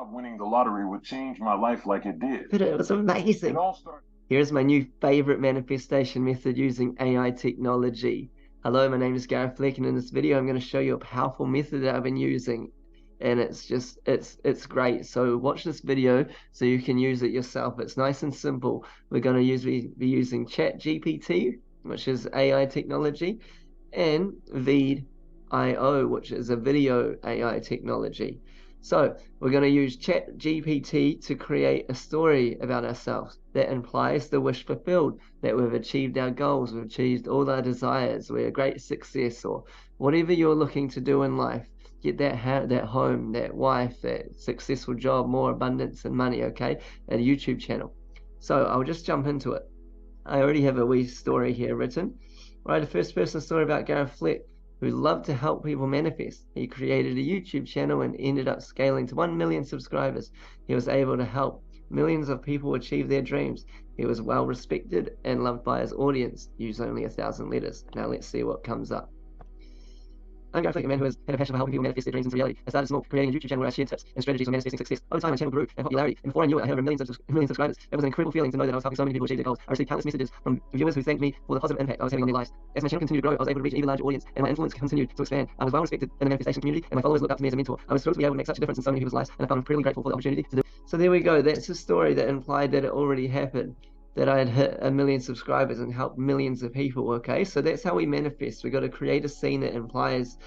thought winning the lottery would change my life like it did. But it was It amazing. all started. Here's my new favorite manifestation method using AI technology. Hello, my name is Gareth Fleck, and in this video, I'm going to show you a powerful method that I've been using. And it's great. So watch this video so you can use it yourself. It's nice and simple. We're going to be using ChatGPT, which is AI technology, and VIO, which is a video AI technology. So we're going to use ChatGPT to create a story about ourselves that implies the wish fulfilled, that we've achieved our goals, we've achieved all our desires, we're a great success, or whatever you're looking to do in life. Get that home, that wife, that successful job, more abundance and money, okay? And a YouTube channel. So I'll just jump into it. I already have a wee story here written. Right, a first person story about Gareth Fleck, who loved to help people manifest. He created a YouTube channel and ended up scaling to 1 million subscribers. He was able to help millions of people achieve their dreams. He was well respected and loved by his audience. Use only 1,000 letters. Now let's see what comes up. I'm Gareth Fleck, a man who has had a passion for helping people manifest their dreams into reality. I started small, creating a YouTube channel where I shared tips and strategies for manifesting success. Over time, my channel grew in popularity, and before I knew it, I had over a million subscribers. It was an incredible feeling to know that I was helping so many people achieve their goals. I received countless messages from viewers who thanked me for the positive impact I was having on their lives. As my channel continued to grow, I was able to reach an even larger audience, and my influence continued to expand. I was well respected in the manifestation community, and my followers looked up to me as a mentor. I was thrilled to be able to make such a difference in so many people's lives, and I felt incredibly grateful for the opportunity to do. So there we go. That's a story that implied that it already happened, that I had hit 1 million subscribers and helped millions of people. Okay, so that's how we manifest. We got to create a scene that implies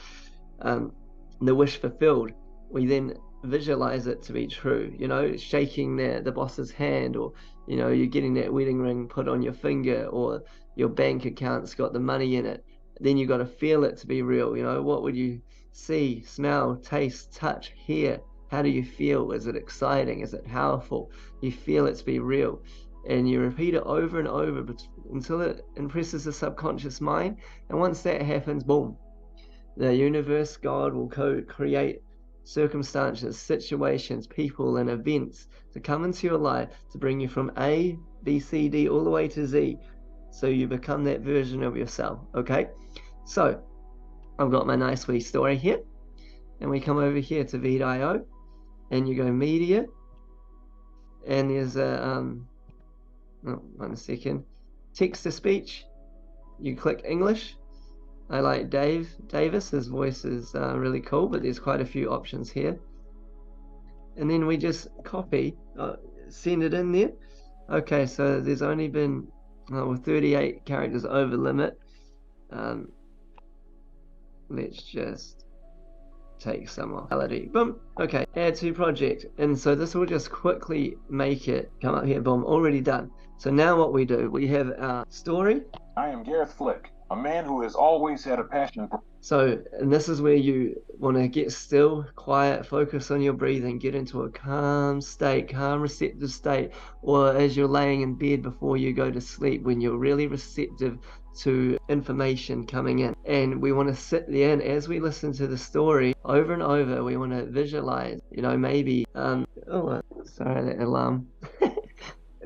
the wish fulfilled. We then visualize it to be true, shaking the boss's hand, or you're getting that wedding ring put on your finger, or your bank account's got the money in it. Then you got to feel it to be real. What would you see, smell, taste, touch, hear? How do you feel? Is it exciting? Is it powerful? You feel it to be real, and you repeat it over and over until it impresses the subconscious mind. And once that happens, boom, the universe, God, will create circumstances, situations, people, and events to come into your life to bring you from A, B, C, D, all the way to Z. So you become that version of yourself, okay? So I've got my nice wee story here. And we come over here to VIO, and you go media. And there's a, oh, 1 second, text to speech. You click English. I like Davis, his voice is really cool, but there's quite a few options here. And then we just copy, send it in there. Okay, so there's only been 38 characters over limit. Let's just take some off. Boom. Okay, add to project. And so this will just quickly make it come up here. Boom, already done. So now what we do, we have our story. I am Gareth Fleck, a man who has always had a passion for. So, and this is where you want to get still, quiet, focus on your breathing, get into a calm state, calm, receptive state, or as you're laying in bed before you go to sleep, when you're really receptive to information coming in. And we want to sit there, and as we listen to the story over and over, we want to visualize, maybe, sorry, that alarm.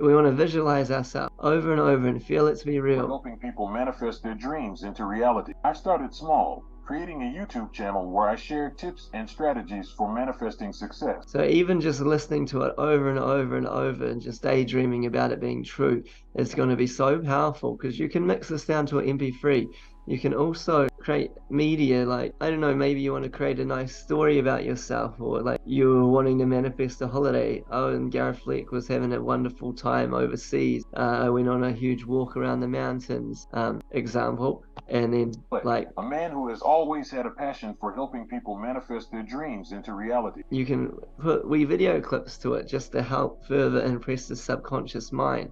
We want to visualize ourselves over and over and feel it to be real. Helping people manifest their dreams into reality. I started small, creating a YouTube channel where I shared tips and strategies for manifesting success. So even just listening to it over and over and over and just daydreaming about it being true, it's going to be so powerful, because you can mix this down to an MP3. You can also create media, like, I don't know, maybe you want to create a nice story about yourself, or like you were wanting to manifest a holiday. Oh, and Gareth Fleck was having a wonderful time overseas. I went on a huge walk around the mountains, example. And then like a man who has always had a passion for helping people manifest their dreams into reality. You can put wee video clips to it just to help further impress the subconscious mind.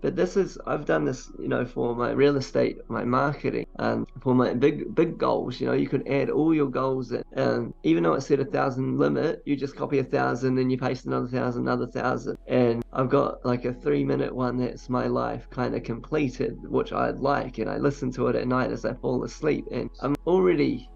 But I've done this, for my real estate, my marketing, for my big goals. You could add all your goals in. Even though it said 1,000 limit, you just copy 1,000, then you paste another 1,000, another 1,000. And I've got like a 3-minute one that's my life kind of completed, which I'd like. And I listen to it at night as I fall asleep. And I'm already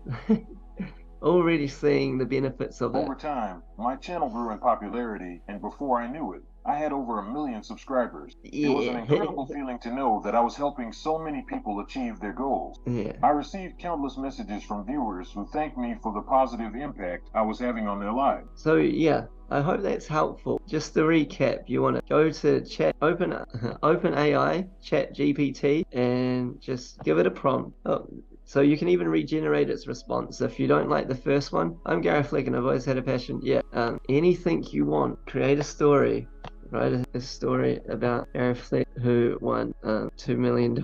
seeing the benefits of it. Over time, my channel grew in popularity, and before I knew it, I had over 1 million subscribers. Yeah. It was an incredible feeling to know that I was helping so many people achieve their goals. Yeah. I received countless messages from viewers who thanked me for the positive impact I was having on their lives. So yeah, I hope that's helpful. Just to recap, you want to go to OpenAI, ChatGPT, and just give it a prompt. Oh, so you can even regenerate its response. If you don't like the first one, I'm Gareth Fleck and I've always had a passion. Yeah, anything you want, create a story. Write a story about Gareth Fleck who won $2 million.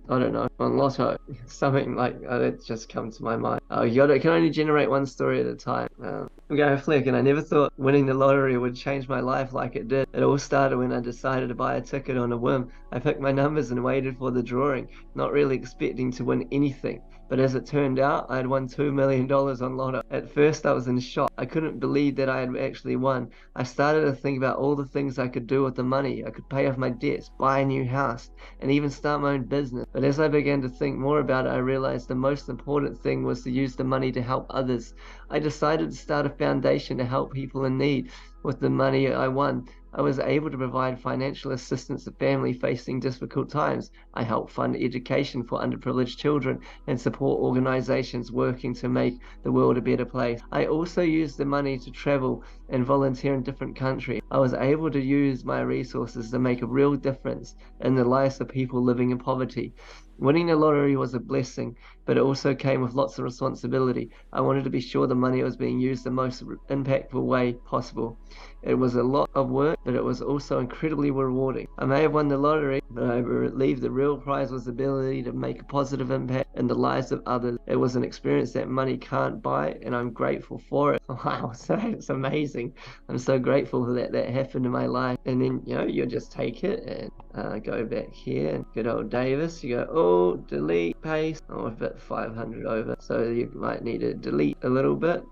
I don't know, on Lotto, something like that just come to my mind. You can only generate one story at a time. I'm Gareth Fleck, and I never thought winning the lottery would change my life like it did. It all started when I decided to buy a ticket on a whim. I picked my numbers and waited for the drawing, not really expecting to win anything. But as it turned out, I had won $2 million on Lotto. At first, I was in shock. I couldn't believe that I had actually won. I started to think about all the things I could do with the money. I could pay off my debts, buy a new house, and even start my own business. But as I began to think more about it, I realized the most important thing was to use the money to help others. I decided to start a foundation to help people in need. With the money I won, I was able to provide financial assistance to families facing difficult times. I helped fund education for underprivileged children and support organizations working to make the world a better place. I also used the money to travel and volunteer in different countries. I was able to use my resources to make a real difference in the lives of people living in poverty. Winning the lottery was a blessing, but it also came with lots of responsibility. I wanted to be sure the money was being used the most impactful way possible. It was a lot of work, but it was also incredibly rewarding. I may have won the lottery, but I believe the real prize was the ability to make a positive impact in the lives of others. It was an experience that money can't buy, and I'm grateful for it. Wow, so it's amazing. I'm so grateful that happened in my life. And then, you just take it and go back here, and good old Davis, you go, oh, delete, paste, oh, I've got 500 over. So you might need to delete a little bit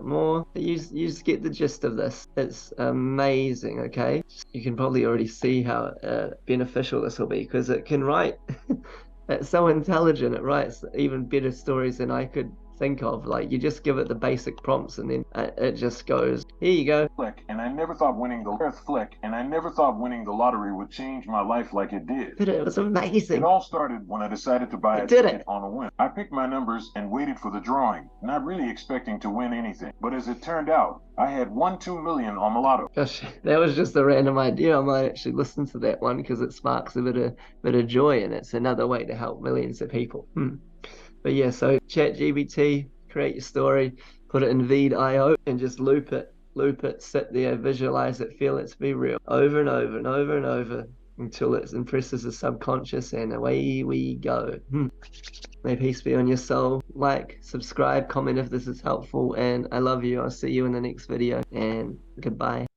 more. You just get the gist of this. It's amazing, okay? You can probably already see how beneficial this will be, because it can write. It's so intelligent. It writes even better stories than I could think of. Like, you just give it the basic prompts and then it just goes, here you go. And I never thought winning the lottery would change my life like it did. But it was amazing. It all started when I decided to buy a ticket on a whim. I picked my numbers and waited for the drawing, not really expecting to win anything. But as it turned out, I had won $2 million on the lotto. Gosh, that was just a random idea. I might actually listen to that one because it sparks a bit of joy, and it's another way to help millions of people. But yeah, so ChatGPT, create your story, put it in Viid.io, and just loop it, sit there, visualize it, feel it to be real, over and over and over and over until it impresses the subconscious, and away we go. May peace be on your soul. Like, subscribe, comment if this is helpful, and I love you. I'll see you in the next video, and goodbye.